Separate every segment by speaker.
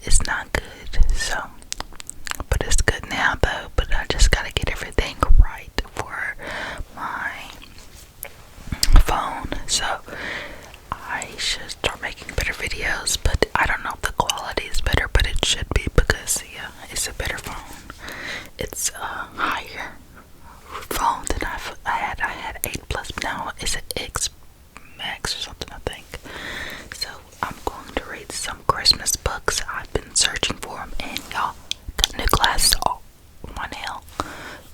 Speaker 1: it's not good. So, but it's good now though. But I just gotta get everything right for my phone. So I should start making better videos, but I don't know if the quality is better, but it should be because yeah, it's a better phone. It's a higher phone than I had. I had 8 Plus, now it's an X Max or something, I think. So I'm going to read some Christmas books. I've been searching for them, and y'all got new glasses on my nail.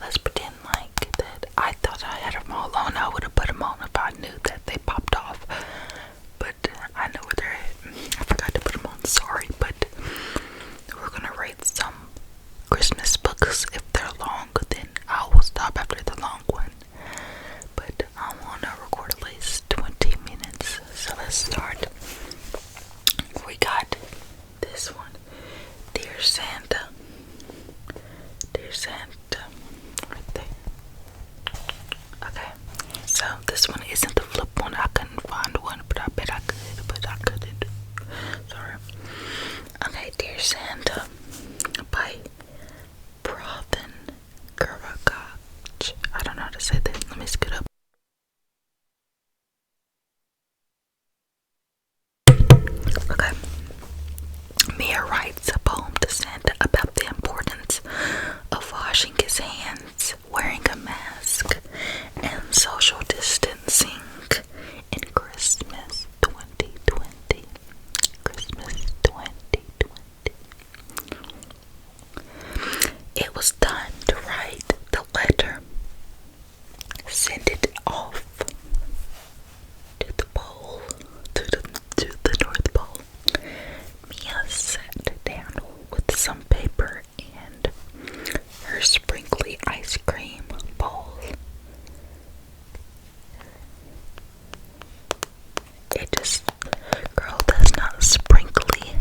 Speaker 1: Let's pretend like that I thought I had them all on. I would have put them on if I knew that they popped off. But I know where they're at. I forgot to put them on. Sorry, but we're gonna rate some Christmas books. If they're long, then I will stop after the long one. But I want to record at least 20 minutes. So let's start. We got this one. Dear Santa. Dear Santa. Right there. Okay. So this one isn't the flip one. I couldn't find one, but I bet I could, but I couldn't. Sorry. Okay, Dear Santa by Prathan Karakach. I don't know how to say that. Let me scoot up. Okay. Mia writes a poem to Santa about the importance of washing his hands, wearing a mask, and social distancing in Christmas 2020. Christmas 2020. It was time to write the letter, send it off to the pole, to the North Pole. Mia sat down with some paper and her sprinkly ice cream bowl. It just, girl, that's not sprinkly.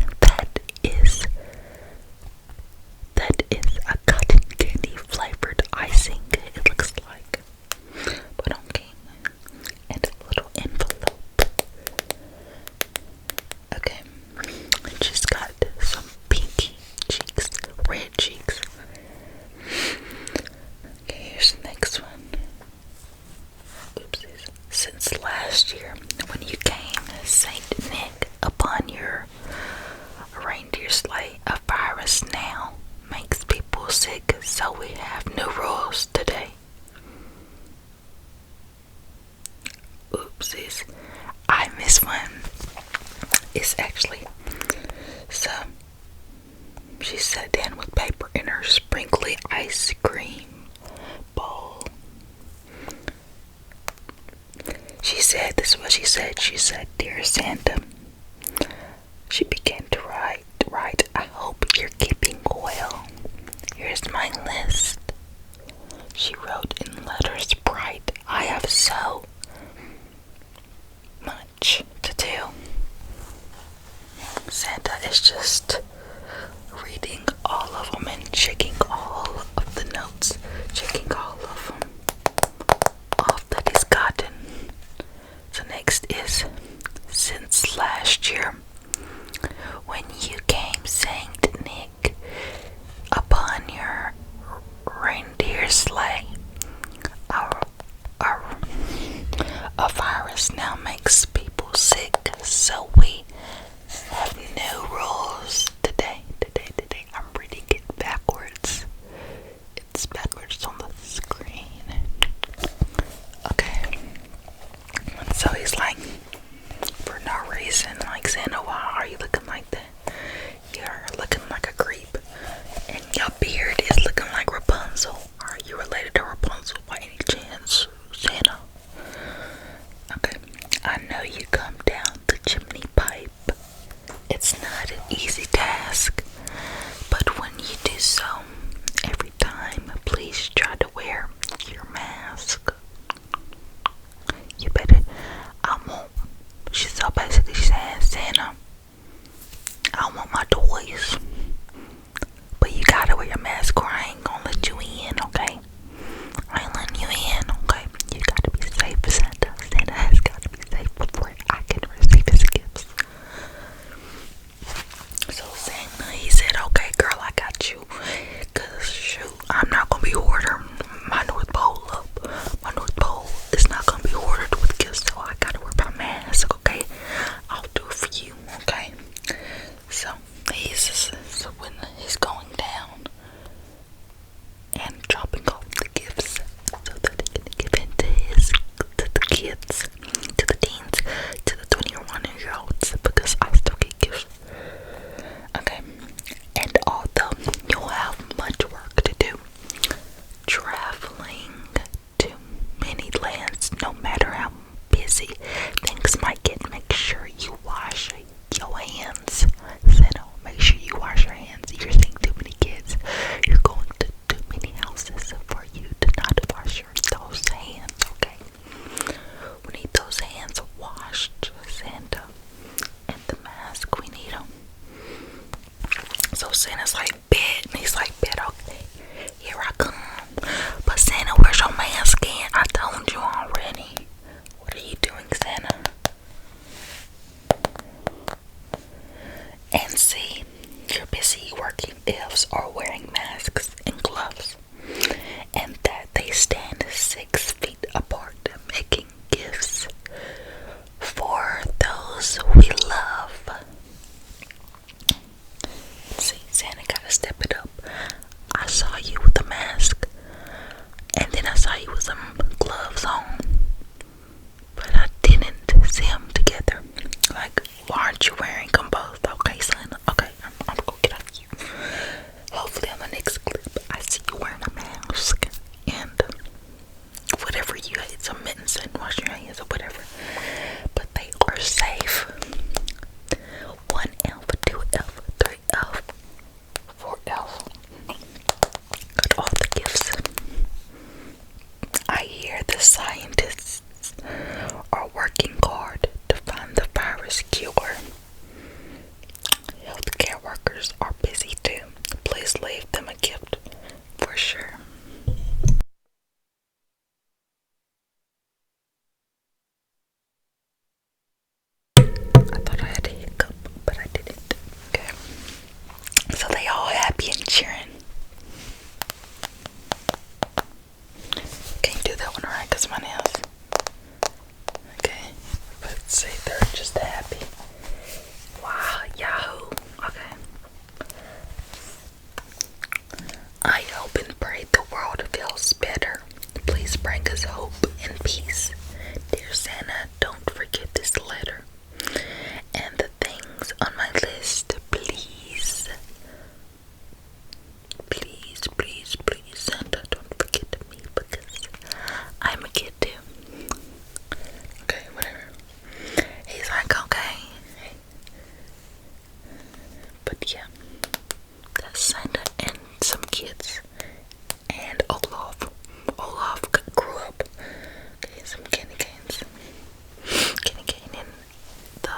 Speaker 1: That is a cotton candy flavored icing. It looks like, but okay. And a little envelope. Okay, she's got some pinky cheeks, red cheeks. Okay, here's the next one. Oopsies. Since last year, when you came, Saint Nick, upon your reindeer sleigh, a virus now makes people sick, so we have new rules today. Oopsies. I missed one. It's actually, so she sat down with paper in her sprinkly ice cream bowl. She said, this is what she said. She said, Dear Santa. She began to write, I hope you're keeping well. Here's my list. She wrote in letters bright, I have so much to do. Santa is just reading all of them and checking all of the notes, checking all of them off that he's gotten. So next is, since last year, when you came, Saint Nick, upon your reindeer sleigh, a virus now makes people sick, so we have new rules today. I'm reading it backwards. It's backwards on the screen. Okay. So he's like, for no reason, like, Santa, why are you looking like that? You're looking like a creep. And your beard is looking like Rapunzel. Are you related to Rapunzel by any chance, Santa? Okay. I know you come down the chimney pipe. It's not an easy task, but when you do so, every time, please try to wear your mask. You better, I won't. So basically she says, Santa, Santa's like, bet. And he's like, bet, okay, here I come. But Santa, where's your mask at? I told you already. What are you doing, Santa? And see, you're busy working. Elves are wearing masks and gloves, and that they stand 6 feet apart, making gifts for those we love. See, Santa gotta step it up. I saw you with a mask, and then I saw you with some gloves on, but I didn't see them together. Like, why aren't you wearing them both? Okay, Santa. Okay, I'm gonna get off you. Hopefully on the next clip, I see you wearing a mask and whatever you had, some mittens and wash your hands or whatever. But they are safe. 1 elf, 2 elf, 3 elf, 4 elf. Got all the gifts. I hear the scientists are working hard to find the virus cure. Healthcare workers are busy too. Please leave them a gift for sure. I thought I had a hiccup, but I didn't. Okay. So they all happy and cheering. Can you do that one right? Because my nails. Okay. Let's see. They're just happy. Wow. Yahoo. Okay. I hope and pray the world feels better. Please bring us hope and peace. Dear Santa, don't forget this letter and the things on my list, please. Please, please, please, Santa, don't forget me because I'm a kid too. Okay, whatever. He's like, okay. But yeah, that's Santa and some kids. And Olaf. Olaf grew up. Okay, some candy canes. Candy cane and the,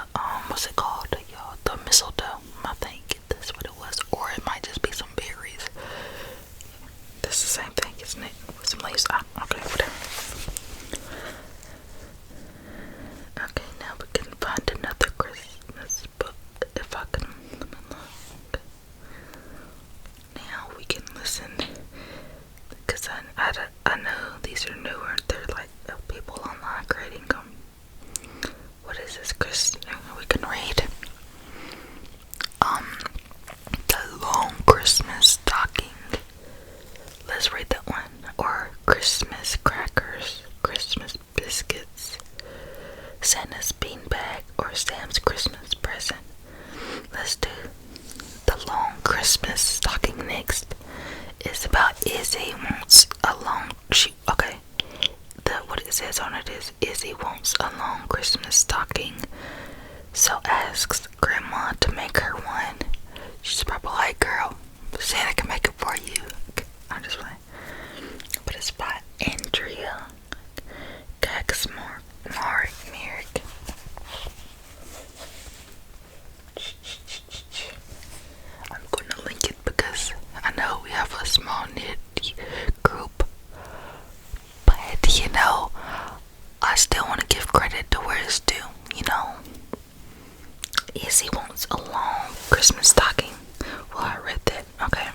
Speaker 1: what's it called? The mistletoe. I think that's what it was. Or it might just be some berries. That's the same thing, isn't it? With some leaves. Okay, whatever. Okay, now we can find another Christmas book. If I can. Now we can listen. Because I know these are newer. They're like people online creating them. What is this, Chris? We can read. The Long Christmas Stocking. Let's read that one. Or Christmas Crackers, Christmas Biscuits, Santa's Beanbag, or Sam's Christmas Present. Let's do The Long Christmas Stocking next. It's about Izzy wants a long okay. What it says on it is Izzy wants a long Christmas stocking, so asks Grandma to make her one. She's probably like, girl, Santa can make it for you. I'm just playing. But it's by Andrea Gagsmark Merrick. I'm going to link it because I know we have a small knit group, but you know, I still want to give credit to where it's due. You know, Izzy wants a long Christmas stocking. Well, I read that. Okay.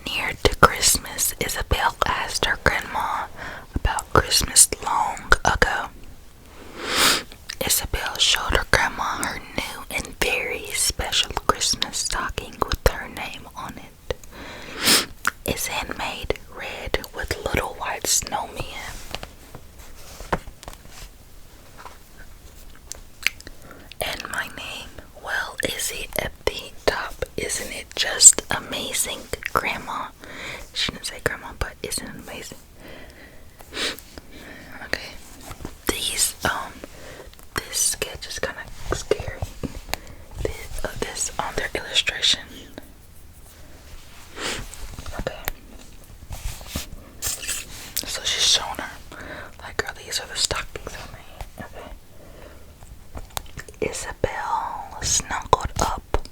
Speaker 1: Near to Christmas, Isabel asked her grandma about Christmas long ago. Isabel showed her grandma her new and very special Christmas stocking with her name on it. It's handmade red with little white snowmen. And my name, well, is it at the top? Isn't it just amazing, Grandma? She didn't say Grandma, but isn't it amazing? Okay. These, this sketch is kind of scary. This on their illustration. Okay. So she's showing her, like, girl, these are the stockings I made. Okay. Isabel snuggled up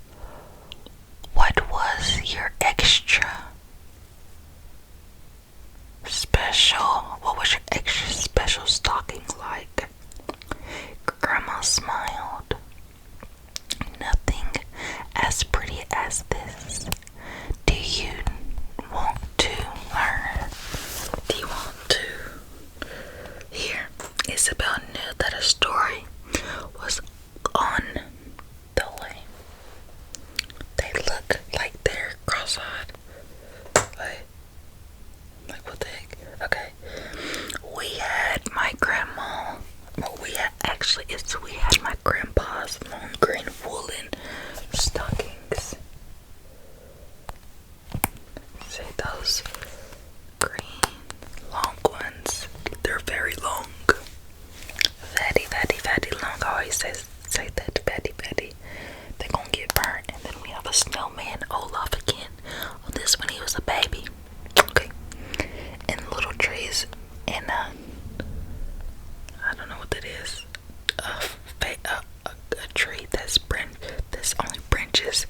Speaker 1: Grandma smiled. Nothing as pretty as this. Do you want to learn? Do you want to? Here, Isabel knew that a story was on the way. They look like they're cross-eyed. Like what the heck? Okay. We had my grandma. Well, we had my grandpa's long green woolen stockings. See those green long ones? They're very long. Fatty long. I always say that, fatty. They're gonna get burnt. And then we have a snowman, Olaf again. On this one, he was a baby. Okay. And little trees. And I don't know what that is. A tree that's only branches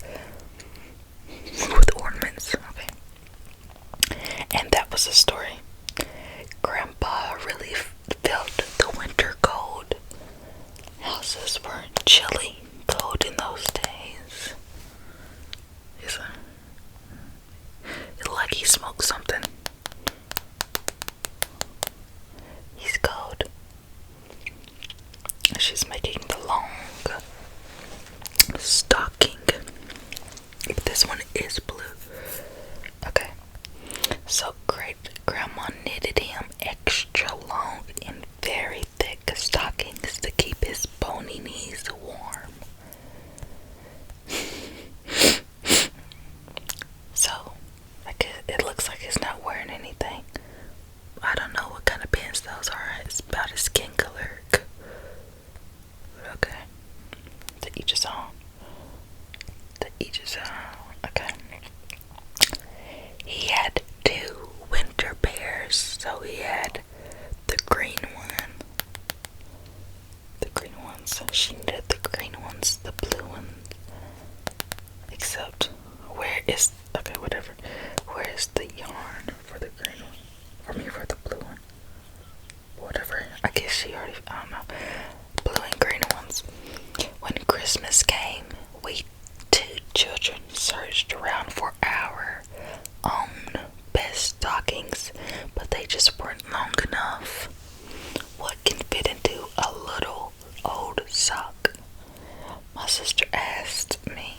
Speaker 1: with ornaments. Okay. And that was the story. Grandpa really felt the winter cold. Houses were chilly cold in those days. It's like he smoked something. He's cold. She's making the long stocking. This one is blue. Okay. So great grandma knitted him extra long and very thick stockings to keep his bony knees warm. So, it looks like he's not wearing anything. I don't know what kind of pants those are. It's about his skin color. Okay. To each his own. Okay. He had 2 winter pairs. So he had the green one. The green ones. She knitted the green ones, the blue ones. Except, whatever. Where is the yarn for the green one? For the blue one. Whatever. I guess she already, I don't know. Blue and green ones. When Christmas came, we 2 children searched around for our own best stockings, but they just weren't long enough. What can fit into a little old sock? My sister asked me.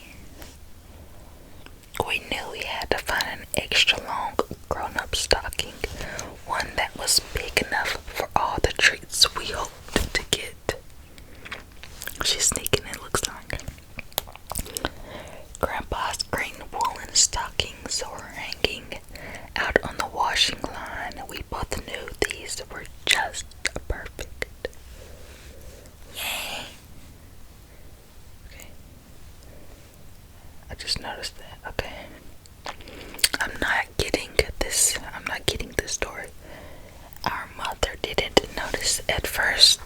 Speaker 1: We knew we had to find an extra long grown-up stocking, one that was big enough for all the treats we hoped to get. She's sneaking, it looks like. Grandpa's green woolen stockings were hanging out on the washing line. We both knew these were just perfect. Yay! Okay. I just noticed that. Okay. I'm not getting this story. Our mother didn't notice at first.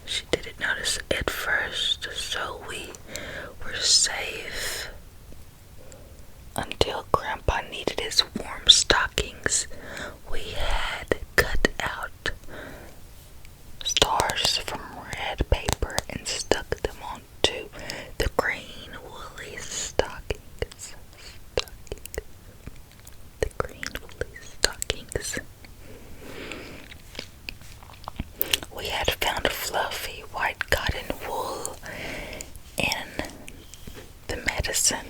Speaker 1: She didn't notice at first, so we were safe until Grandpa needed his warm stockings. We had cut out stars from red paper and stuck them onto the green woolly stockings. The green woolly stockings. We had found a fluffy white cotton wool in the medicine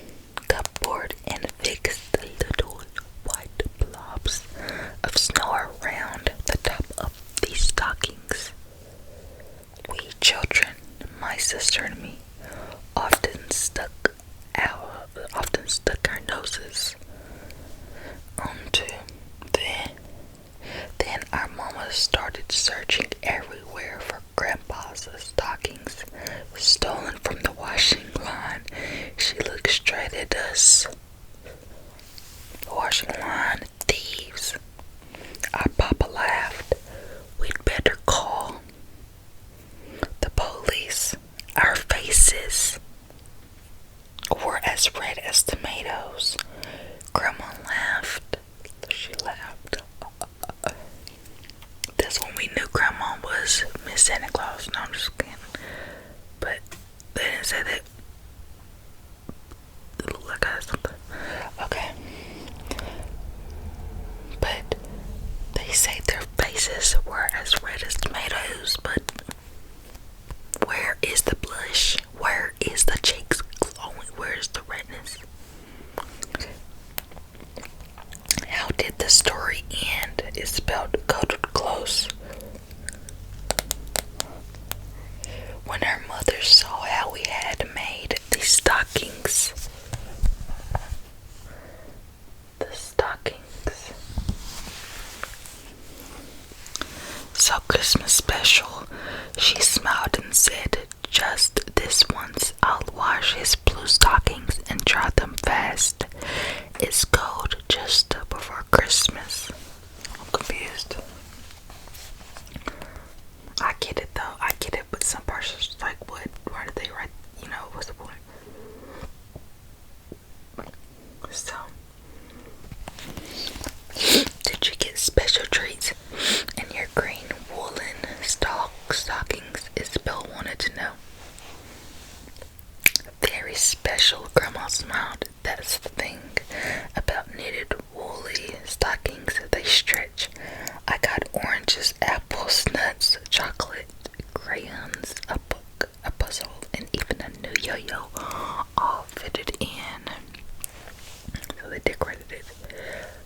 Speaker 1: cupboard and fixed the little white blobs of snow around the top of these stockings. We children, my sister and me, often stuck our noses onto them. Then our mama started searching everywhere for Grandpa's stockings stolen from the washing line. She looked straight at us. Washing line thieves. Our papa laughed. We'd better call the police. Our faces were as red as tomatoes. Grandma laughed. She laughed. That's when we knew Grandma was is Santa Claus. No, I'm just kidding. But they didn't say that. It looked like I had something. Okay. But they say their faces were as red as tomatoes, but where is the blush? Where is the cheeks glowing? Where is the redness? How did the story end? It's spelled coded close. When our mother saw how we had made these stockings, so Christmas special, she smiled and said, "Just this once, I'll wash his blue stockings and dry them fast. It's cold just before Christmas." I'm confused. I get it though, I get it, but some parts are like, what? Why did they write, what's the point? So, did you get special treats in your green woolen stockings? Isabel wanted to know. Very special, Grandma smiled. That's the thing about knitted woolly stockings, they stretch. I got oranges, apples, nuts, chocolate, crayons, a book, a puzzle, and even a new yo-yo, all fitted in. So they decorated it.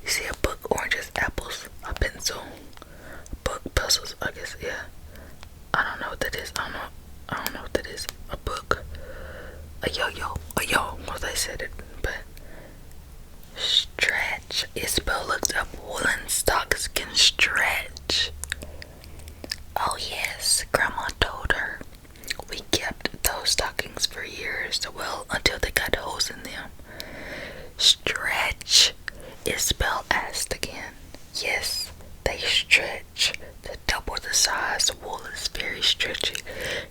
Speaker 1: You see a book, oranges, apples, a pencil, a book, puzzles, I guess, yeah. I don't know what that is. I don't know what that is. A book, a yo-yo, well they said it, but stretch. Isabel looked up. Woolen stockings can stretch. Oh yes, Grandma told her. We kept those stockings for years, well, until they got holes in them. Stretch? Isabel asked again. Yes, they stretch. To double the size, wool is very stretchy.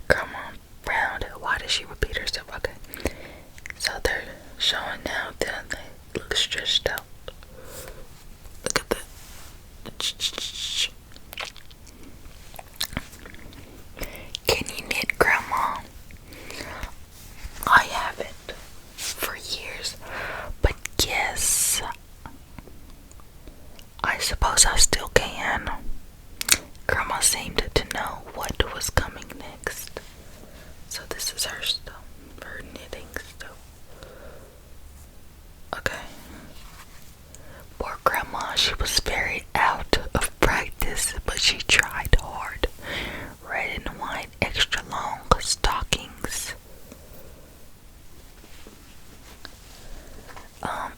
Speaker 1: Grandma frowned. Why did she repeat herself? Okay. So they're showing now that they look stretched out. Look at that. Can you knit, Grandma? I haven't for years, but yes, I suppose I still can. Grandma seemed to know what was coming next. So this is her stuff, her knitting stuff. Okay. Poor Grandma, she was very out of practice, but she tried hard. Red and white, extra long stockings.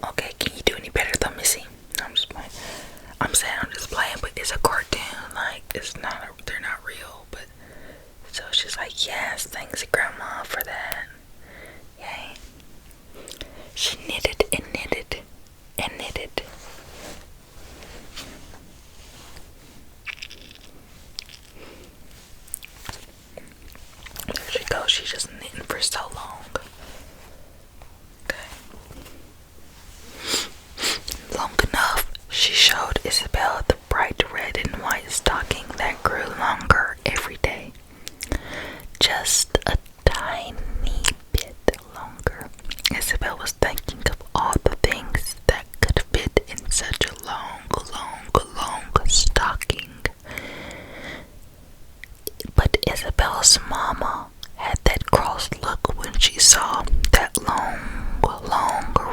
Speaker 1: Okay, can you do any better though, Missy? I'm just playing. I'm saying I'm just playing, but it's a cartoon. Like, they're not real, but. So she's like, yes, thanks Grandma for that. Yay. She knitted and knitted and knitted. There she goes, she's just knitting for so long. Okay. Long enough, she showed Isabel the bright red and white stocking that grew longer every day. Just a tiny bit longer. Isabel was thinking of all the things that could fit in such a long stocking. But Isabel's mama had that cross look when she saw that long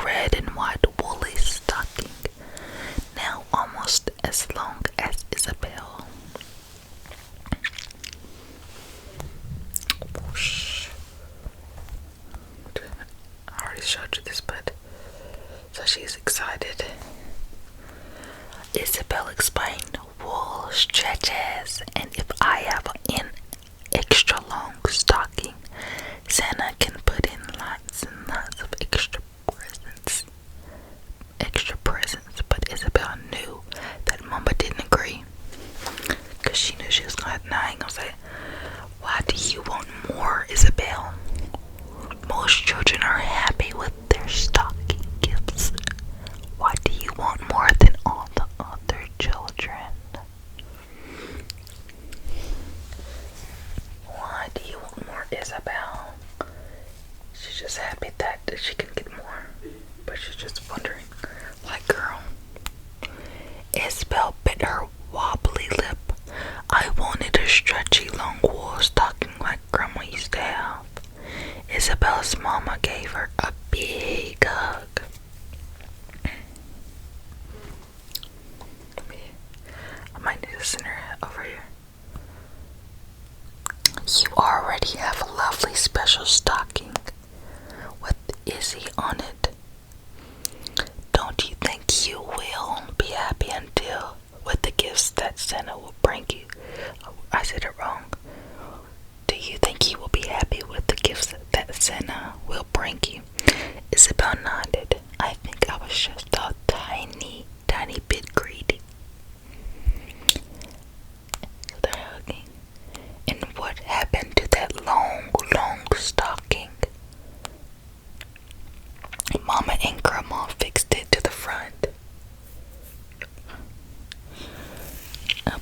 Speaker 1: red and white woolly stocking, now almost as long as Isabel. I already showed you this, but so she's excited. Isabel explained, wool stretches, and if I have an extra long stocking, Santa can put in lots and lots of extra presents. But Isabel knew that Mama didn't agree, because she knew she was gonna have to. I ain't gonna say, why do you want more, Isabel? Most children are happy with their stocking gifts. Why do you want more than all the other children? big hug. I might need to send her over here. You already have a lovely special stocking with Izzy on it. Don't you think you will be happy until with the gifts that Santa will bring you? Oh, I said it wrong. Do you think you will be happy with the gifts that Santa will bring you? Isabel nodded. I think I was just a tiny bit greedy. They're hugging. And what happened to that long stocking? Mama and Grandma fixed it to the front.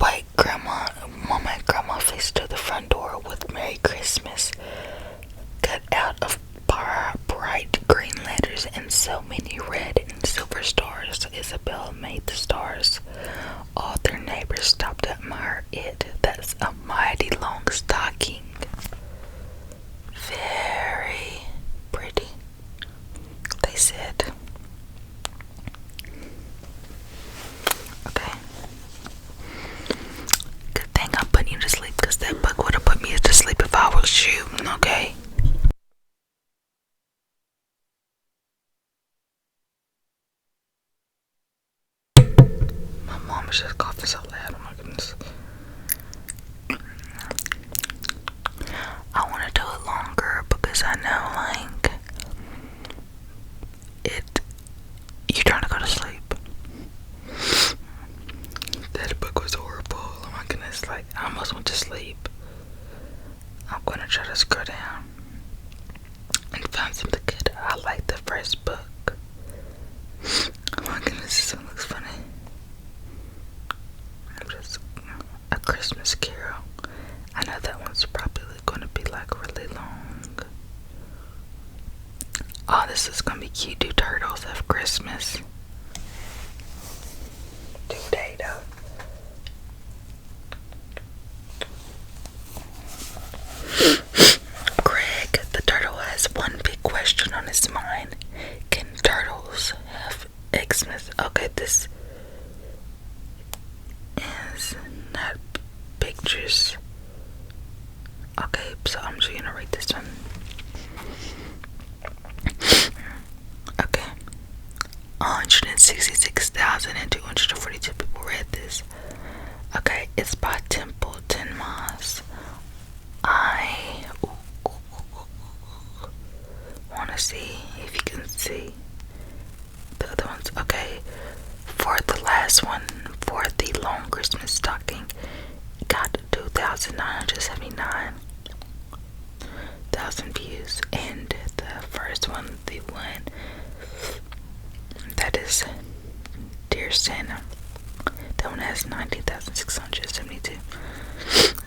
Speaker 1: Wait, Mama and Grandma fixed it to the front door with Merry Christmas cut out of bright green letters and so many red and silver stars. Isabel made the stars. All their neighbors stopped to admire it. That's a mighty long stocking. Very pretty, they said. Okay. Good thing I'm putting you to sleep, because that book would have put me to sleep if I was shooting, okay? My mom is just coughing so loud, oh my goodness. I want to do it longer because I know, like, you're trying to go to sleep. That book was horrible, oh my goodness, like, I almost went to sleep. I'm gonna try to scroll down and find something good. I like the first book. Oh my goodness, this one looks funny. Just A Christmas Carol. I know that one's probably going to be like really long. Oh, this is going to be cute. Do turtles have Christmas? Do they though? Greg, the turtle, has one big question on his mind. Can turtles have Xmas? Okay, this is not pictures. Okay, so I'm just gonna read this one. Okay. 166,242 people read this. Okay, it's by Templeton Moss. I want to see if you can see the other ones. Okay, for the last one, for the long Christmas stocking, got 2,979,000 views, and the first one, the one that is Dear Santa, that one has 19,672.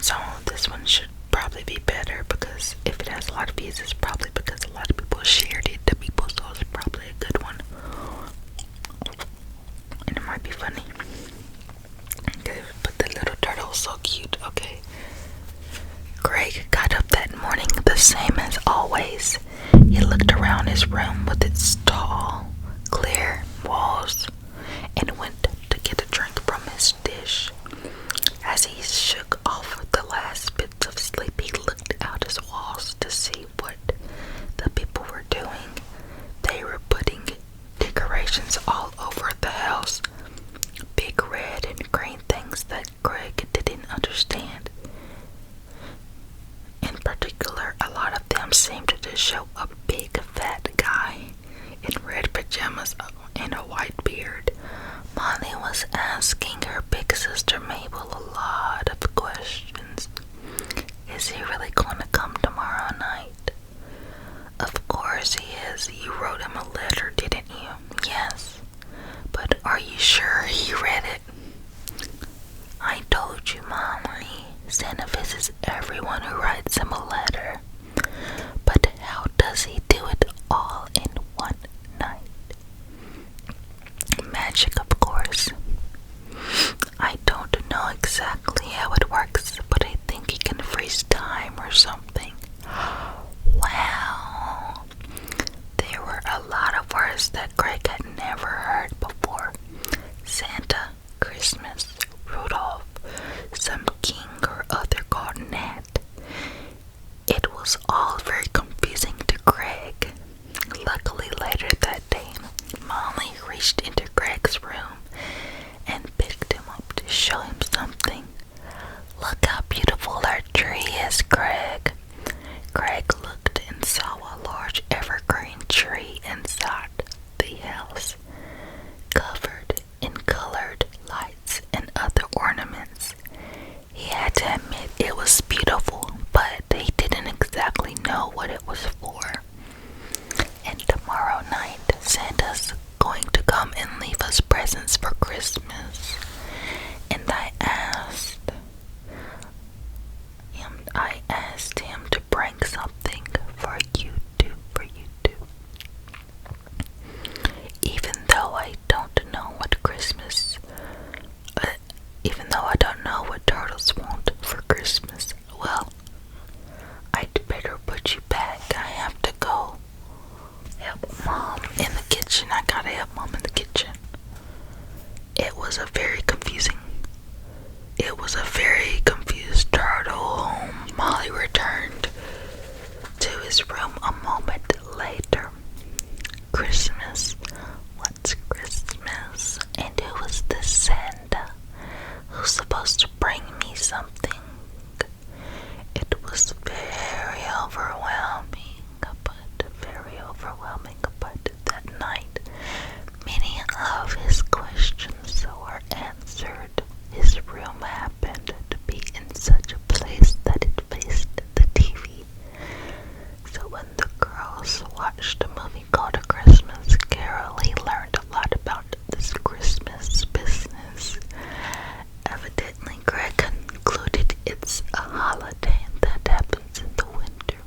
Speaker 1: So this one should probably be better, because if it has a lot of views, it's probably because a lot of people shared it to people, so it's probably a good one, and it might be funny. Okay, but the little turtle is so cute. Okay, Greg got up that morning the same as always. He looked around his room with its tall, clear walls and went to get a drink from his dish. As he shook off the last bits of sleep, he looked out his walls to see what the people were doing. They were putting decorations all over the house. Big red and green things that Greg didn't understand. In particular, a lot of them seemed to show a big fat guy in red pajamas and a white beard. Molly was asking her big sister Mabel a lot of questions. Is he really going to come tomorrow night? Of course he is. You wrote him a letter, didn't you? Yes. But are you sure he read it? I told you, Mommy. Santa visits everyone who writes him a letter. But how does he do it all very confusing to Greg. Luckily, later that day, Molly reached into Greg's room and picked him up to show him something. "Look how beautiful our tree is, Greg." Greg looked and saw a large evergreen tree inside the house, covered in colored lights and other ornaments. He had to admit it was beautiful, but he didn't exactly know what it was for. "And tomorrow night, Santa's going to come and leave us presents for Christmas." And I asked him to bring something for you too. Even though I don't know what turtles want for Christmas, well, I'd better put you back. I have to go help Mom in the kitchen. I gotta help Mom in the kitchen. It was a very confused turtle. Molly returned to his room a moment later. "Christmas? What's Christmas? And who was this Santa who's supposed to bring me something?" It was very overwhelming, but that night, many of his questions were answered. His room happened to be in such a place that it faced the TV. So when the girls watched a movie called A Christmas Carol, he learned a lot about this Christmas business. Evidently, Greg concluded it's a holiday that happens in the winter,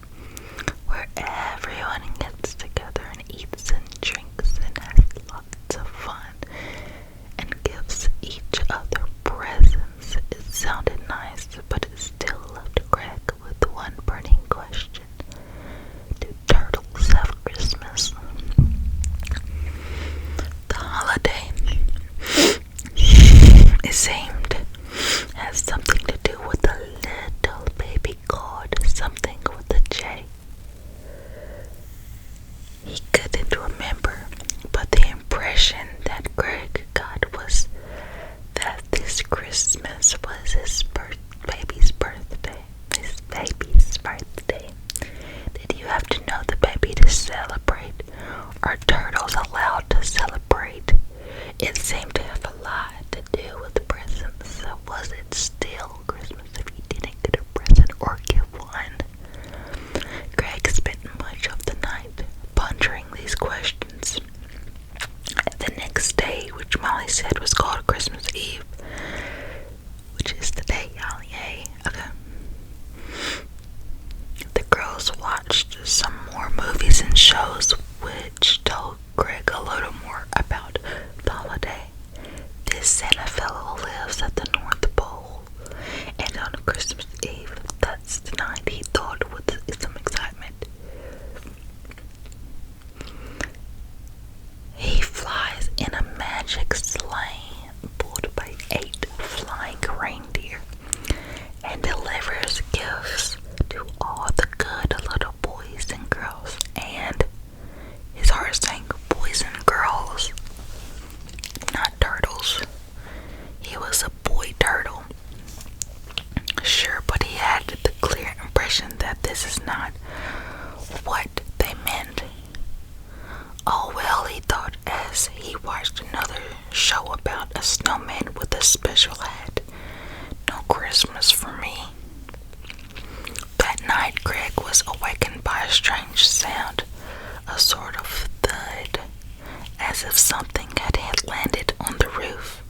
Speaker 1: where everyone gets together and eats and drinks and has lots of fun and gives each other presents. It sounded nice, but it still left Greg with one burning question. Do turtles have Christmas? The holiday, it seemed, has something to do with a little baby god, something with a J. He couldn't remember, but the impression that Greg got was that this Christmas was his baby's birthday. Did you have to know the baby to celebrate? Are turtles allowed to celebrate? It seemed to have a lot to do with the presents. So was it still Christmas if you didn't get a present or give one? Greg spent much of the night pondering these questions. The next day, which Molly said was called Christmas Eve, which is the day, y'all, yay, okay. The girls watched some more movies and shows, which told Greg a little more about the holiday. This Santa fellow lives at the North Pole, and on Christmas Eve, that's the night, he thought with some excitement, he flies in a magic sleigh pulled by 8 flying reindeer and delivers gifts to all the good little boys and girls. And his heart sank, boys and girls, not turtles. He was a boy turtle. Sure, but he had the clear impression that this is not what they meant. Oh well, he thought as he watched another show about a snowman with a special hat. No Christmas for me. That night, Greg was awakened by a strange sound, a sort of thud, as if something had landed on the roof.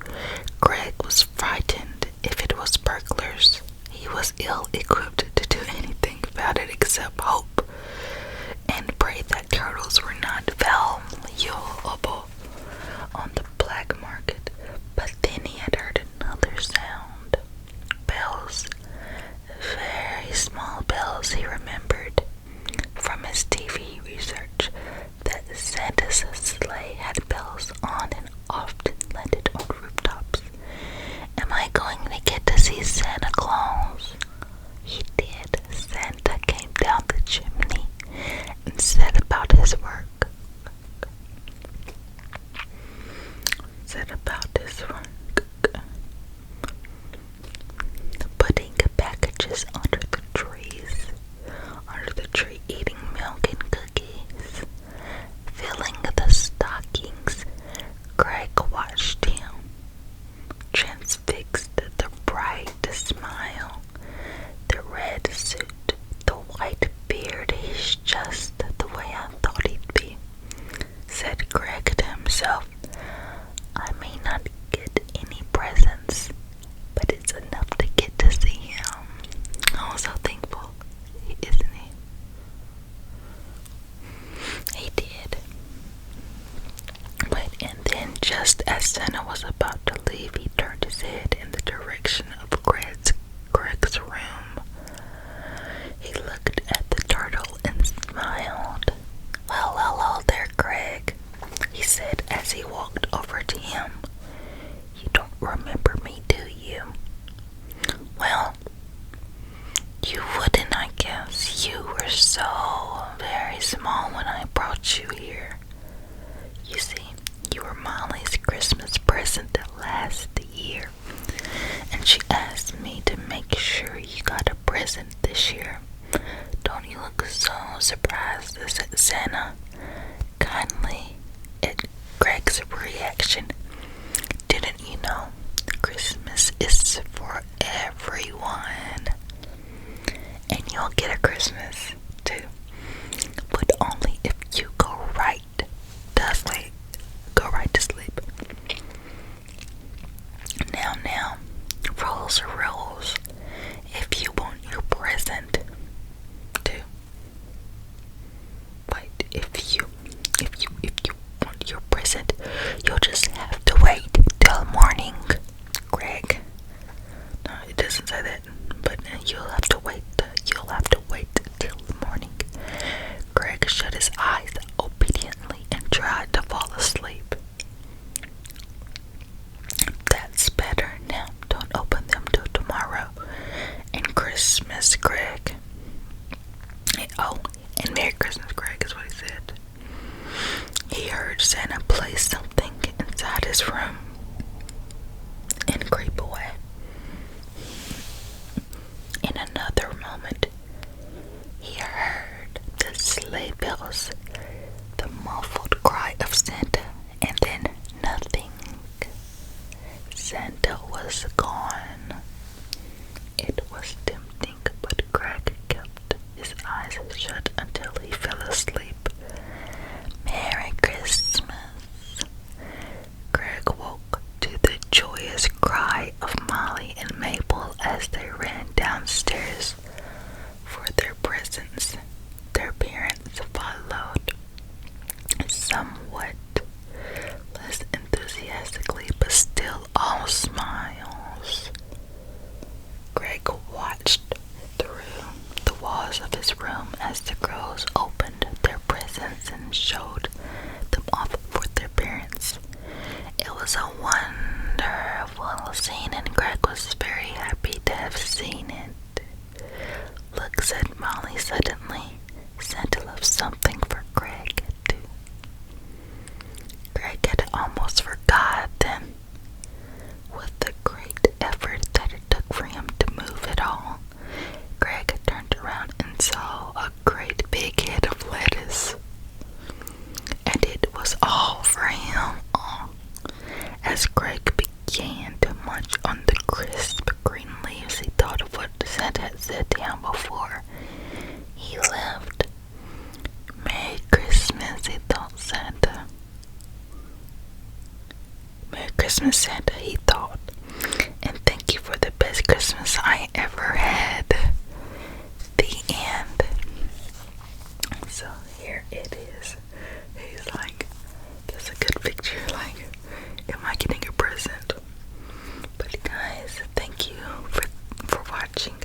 Speaker 1: Greg was frightened. If it was burglars, he was ill-equipped to do anything about it except hope and pray that turtles were not valuable on the black market. But then he had heard another sound. Bells. Very small bells, he remembered from his TV research that Santa's sleigh had bells on and often landed on rooftops. Am I going to get to see Santa Claus? He did. Santa came down the chimney As Santa was about to leave, he turned his head in the direction of Greg's room. He looked at the turtle and smiled. "Well, hello there, Greg," he said as he walked over to him. "You don't remember me, do you?" "Well, you wouldn't, I guess. You were so very small when I brought you here. You see, you were Molly's Christmas present last year, and she asked me to make sure you got a present this year. Don't you look so surprised?" said Santa kindly at Greg's reaction. "Didn't you know Christmas is for everyone? And you'll get a Christmas too, but only if you go right to sleep. Now, rules are rules. If you want your present too, wait, if you want your present, you'll just have to wait till morning, Greg." No, it doesn't say that, but you'll have to wait till the morning. Greg shut his eyes obediently and tried to fall asleep. "That's better. Now, don't open them till tomorrow. And Christmas, Greg." Oh, and Merry Christmas, Greg, is what he said. He heard Santa place something inside his room and creep away. In another moment, he heard the sleigh bells, the muffled cry of Santa, and then nothing. Santa was gone. It was tempting, but Greg kept his eyes shut until he fell asleep. Merry Christmas. Greg woke to the joyous cry of Molly and Mabel as they ran downstairs for their presents. Their parents followed, somewhat less enthusiastically, but still all smiles. Greg watched through the walls of his room as the girls opened their presents and showed them off for their parents. It was a wonderful scene, and Greg was very happy to have seen it. "Look," said Molly suddenly, "Santa left something for Greg too." Greg had almost forgotten, with the great effort that it took for him to move it all. Greg turned around and saw a great big head of lettuce, and it was all for him. As Greg began to munch on the crisp green leaves, he thought of what Santa had said to him before he left. "Merry Christmas," he thought, Santa. "Merry Christmas, Santa," he thought, "and thank you for the best Christmas I ever had." The end. So here it is. He's like, that's a good picture. Like, am I getting